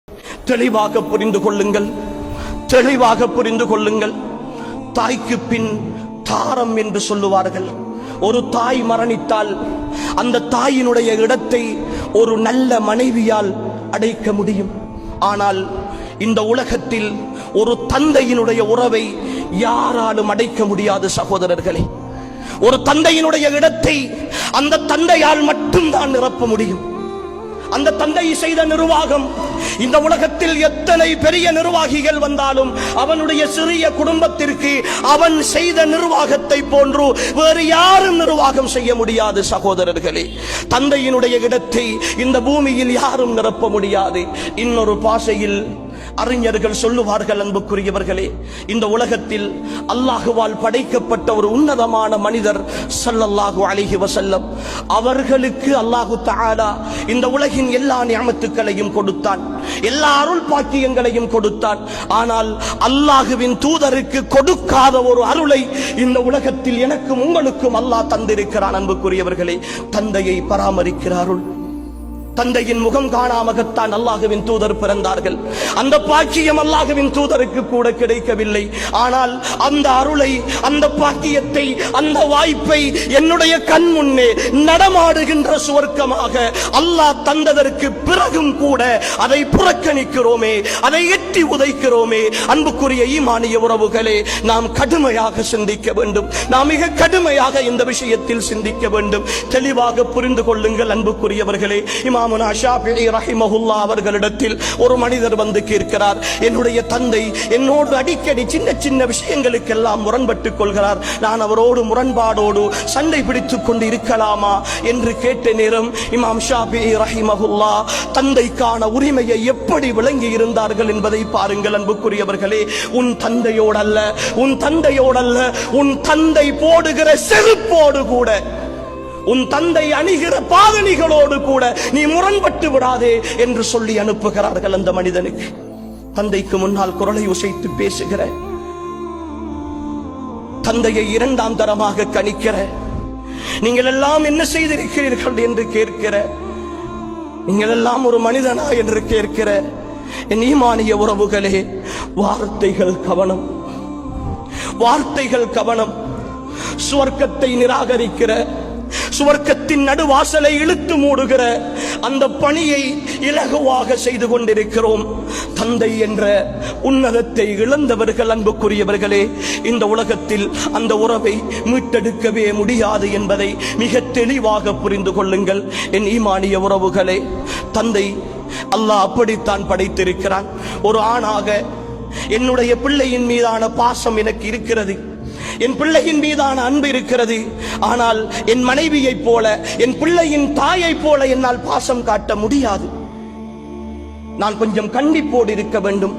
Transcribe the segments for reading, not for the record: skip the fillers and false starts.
தெளிவாக புரிந்து கொள்ளுங்கள், தெளிவாக புரிந்து கொள்ளுங்கள். தாய்க்கு பின் தாரம் என்று சொல்லுவார்கள். ஒரு தாய் மரணித்தால் அந்த தாயினுடைய இடத்தை ஒரு நல்ல மனைவியால் அடைக்க முடியும். ஆனால் இந்த உலகத்தில் ஒரு தந்தையினுடைய உறவை யாராலும் அடைக்க முடியாது சகோதரர்களே. ஒரு தந்தையினுடைய இடத்தை அந்த தந்தையால் மட்டும்தான் நிரப்ப முடியும். அந்த தந்தை செய்த நிர்வாகம், இந்த உலகத்தில் எத்தனை பெரிய நிர்வாகிகள் வந்தாலும் அவனுடைய சிறிய குடும்பத்திற்கு அவன் செய்த நிர்வாகத்தை போன்று வேறு யாரும் நிர்வாகம் செய்ய முடியாது சகோதரர்களே. தந்தையினுடைய இடத்தை இந்த பூமியில் யாரும் நிரப்ப முடியாது. இன்னொரு பாஷையில் அறிஞர்கள் சொல்லுவார்கள், அன்புக்குரியவர்களே, இந்த உலகத்தில் அல்லாஹுவால் படைக்கப்பட்ட ஒரு உன்னதமான மனிதர் ஸல்லல்லாஹு அலைஹி வஸல்லம் அவர்களுக்கு அல்லாஹு தஆலா இந்த உலகின் எல்லா நிஅமத்துக்களையும் கொடுத்தான், எல்லா அருள் பாக்கியங்களையும் கொடுத்தான். ஆனால் அல்லாஹுவின் தூதருக்கு கொடுக்காத ஒரு அருளை இந்த உலகத்தில் எனக்கும் உங்களுக்கும் அல்லாஹ் தந்திருக்கிறான். அன்புக்குரியவர்களே, தந்தையை பராமரிக்கிற அருள். தந்தையின் முகம் காணாமகத்தான் அல்லாஹுவின் தூதர் பிறந்தார்கள். அந்த பாக்கியம் அல்லாஹுவின் தூதருக்கு கூட கிடைக்கவில்லை. ஆனால் அந்த அருளை, அந்த பாக்கியத்தை, அந்த வாய்ப்பை என்னுடைய கண் முன்னே நடமாடுகின்ற சுவர்க்கமாக அல்லாஹ் தந்ததற்கு பிறகும் கூட அதை புறக்கணிக்கிறோமே, அதை எட்டி உதைக்கிறோமே. அன்புக்குரிய ஈமானிய உறவுகளே, நாம் கடுமையாக சிந்திக்க வேண்டும். நாம் மிக கடுமையாக இந்த விஷயத்தில் சிந்திக்க வேண்டும். தெளிவாக புரிந்து கொள்ளுங்கள் அன்புக்குரியவர்களே. இமாமுனா ஷாஃபிஈ ரஹிமஹுல்லாஹ் அவர்களிடத்தில் ஒரு மனிதர் வந்து கேட்கிறார், என்னுடைய தந்தை என்னோடு அடிக்கடி சின்ன சின்ன விஷயங்களுக்கெல்லாம் முரண்பட்டுக் கொள்கிறார், நான் அவரோடு முரண்பாடோடு சண்டை பிடித்துக் கொண்டு இருக்கலாமா என்று கேட்ட நேரம் இமாம் ஷாஃபிஈ ரஹிமஹுல்லாஹ் தந்தைக்கான உரிமையை எப்படி விளங்கி இருந்தார்கள் என்பதை பாருங்கள் அன்புக்குரியவர்களே. உன் தந்தையோடல்ல, உன் தந்தையோடல்ல, உன் தந்தை போடுகிற செருப்போடு கூட, உன் தந்தை அணிகிற பாதணிகளோடு கூட நீ முரண்பட்டு விடாதே என்று சொல்லி அனுப்புகிறார்கள் அந்த மனிதனுக்கு. தந்தைக்கு முன்னால் குரலை உசைத்து பேசுகிற, தந்தையை இரண்டாம் தரமாக கணிக்கிற, நீங்கள் எல்லாம் என்ன செய்திருக்கிறீர்கள் என்று கேட்கிற, நீங்கள் எல்லாம் ஒரு மனிதனா என்று கேட்கிற என் ஈமானிய உறவுகளே, வார்த்தைகள் கவனம், வார்த்தைகள் கவனம். சுவர்க்கத்தை நிராகரிக்கிற, சுவர்க்கத்தின் நடுவாசலை இழுத்து மூடுகிற அந்த பணியை இலகுவாக செய்து கொண்டிருக்கிறோம். தந்தை என்ற உன்னதத்தை இழந்தவர்கள் அன்புக்குரியவர்களே, இந்த உலகத்தில் அந்த உறவை மீட்டெடுக்கவே முடியாது என்பதை மிக தெளிவாக புரிந்து கொள்ளுங்கள் என் ஈமானிய உறவுகளே. தந்தை அல்லாஹ் அப்படித்தான் படைத்திருக்கிறான். ஒரு ஆணாக என்னுடைய பிள்ளையின் மீதான பாசம் எனக்கு இருக்கிறது, என் பிள்ளையின் மீதான அன்பு இருக்கிறது. ஆனால் என் மனைவியைப் போல, என் பிள்ளையின் தாயைப் போல என்னால் பாசம் காட்ட முடியாது. நான் கொஞ்சம் கண்டிப்போடு இருக்க வேண்டும்.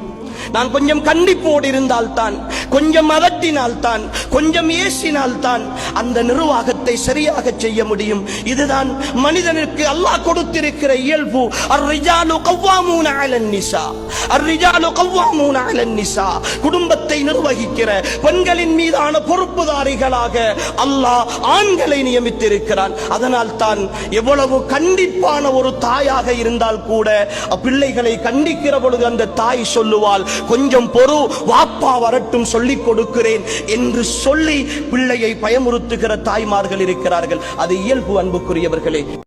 நான் கொஞ்சம் கண்டிப்போடு இருந்தால்தான், கொஞ்சம் அதட்டினால்தான், கொஞ்சம் ஏசினால்தான் அந்த நிர்வாகத்தை சரியாக செய்ய முடியும். இதுதான் மனிதனுக்கு அல்லாஹ் கொடுத்திருக்கிற இயல்பு. அர்ரிஜாலு கவ்வாமூன அலன் நிஸா, அர்ரிஜாலு கவ்வாமூன அலன் நிஸா. குடும்பத்தை நிர்வகிக்கிற பெண்களின் மீதான பொறுப்புதாரிகளாக அல்லாஹ் ஆண்களை நியமித்திருக்கிறான். அதனால் தான் எவ்வளவு கண்டிப்பான ஒரு தாயாக இருந்தால் கூட பிள்ளைகளை கண்டிக்கிற பொழுது அந்த தாய் சொல்லுவாள், கொஞ்சம் பொறு, வாப்பா வரட்டும் சொல்லிக் கொடுக்கிறேன் என்று சொல்லி பிள்ளையை பயமுறுத்துகிற தாய்மார்கள் இருக்கிறார்கள். அது இயல்பு அன்புக்குரியவர்களே.